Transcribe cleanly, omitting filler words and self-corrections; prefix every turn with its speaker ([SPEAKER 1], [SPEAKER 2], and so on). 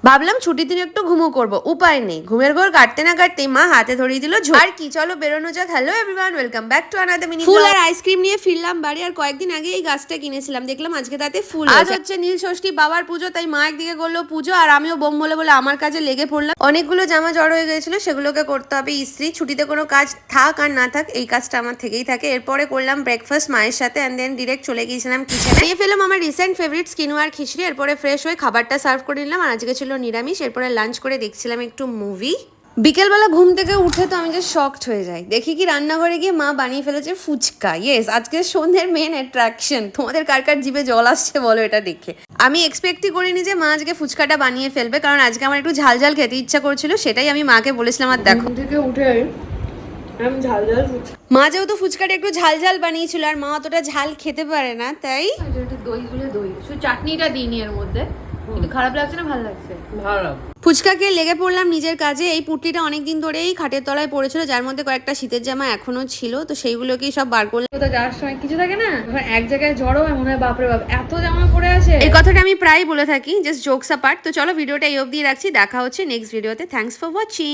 [SPEAKER 1] ভাবলাম ছুটির দিন একটু ঘুমো করবো, উপায় নেই। ঘুমের ঘোর কাটতে না কাটতেই মা হাতে ধরিয়ে দিল ঝোল। আর কি, চলো বেরোনো যাক। Hello everyone, welcome back to another mini. ফুল আর আইসক্রিম নিয়ে ফিরলাম বাড়ি। আর কয়েকদিন আগে এই গাছটা কিনেছিলাম, দেখলাম আজকে তাতে ফুল। আজ হচ্ছে নীল ষষ্ঠী, বাবার পুজো, তাই মা একদিকে করলো পুজো আর আমিও বোম বলে বলে আমার কাজে লেগে পড়লাম। অনেকগুলো জামা জড়ো হয়ে গেছিল, সেগুলোকে করতে হবে ইস্ত্রি। ছুটিতে কোনো কাজ থাক আর না থাক, এই কাজটা আমার থেকেই থাকে। এরপরে করলাম ব্রেকফাস্ট মায়ের সাথে, অ্যান্ড দেন ডিরেক্ট চলে গিয়েছিলাম কিচেনে। নিয়ে ফেললাম আমার রিসেন্ট ফেভারিট কিনোয়া আর খিচড়ি। এরপরে ফ্রেশ হয়ে খাবারটা সার্ভ করে নিলাম। আর আজকে ছিল নিরামিষ। এরপরে লাঞ্চ করে দেখছিলাম একটু মুভি। বিকেলবেলা ঘুম থেকে উঠে তো আমি যে শকড হয়ে যাই, দেখি কি রান্নাঘরে গিয়ে মা বানিয়ে ফেলেছে ফুচকা। ইয়েস, আজকে সন্ধ্যের মেন অ্যাট্রাকশন। তোমাদের কার কার জিভে জল আসছে বলো এটা দেখে। আমি এক্সপেক্টই করিনি যে মা আজকে ফুচকাটা বানিয়ে ফেলবে, কারণ আজকে আমার একটু ঝাল ঝাল খেতে ইচ্ছা করছিল। সেটাই আমি মাকে বলেছিলাম। আর দেখো
[SPEAKER 2] থেকে উঠে আমি ঝাল ঝাল
[SPEAKER 1] মা যেহেতু ফুচকাটা একটু ঝাল ঝাল বানিয়েছিল, আর মা অতটা ঝাল খেতে পারে না, তাই
[SPEAKER 2] দই গুলে দই শুধু চাটনিটা দিইনি এর মধ্যে। একটু খারাপ লাগছে না ভালো লাগছে? ভালো।
[SPEAKER 1] ফুচকা খেয়ে লেগে পড়লাম নিজের কাজে। এই পুটলিটা অনেকদিন ধরেই খাটের তলায় পড়েছিল, যার মধ্যে কয়েকটা শীতের জামা এখনো ছিল, তো সেইগুলোকেই সব বার করলাম।
[SPEAKER 2] কোথাও যাওয়ার সময় কিছু থাকে না, এক জায়গায় জড়ো হয়, মনে হয় বাপরে বাপ এত জামা পড়ে আছে।
[SPEAKER 1] এই কথাটা আমি প্রায় বলে থাকি, জাস্ট জোকস অ্যাপার্ট। তো চলো ভিডিওটা এই অবধি রাখছি, দেখা হচ্ছে নেক্সট ভিডিওতে। Thanks for watching.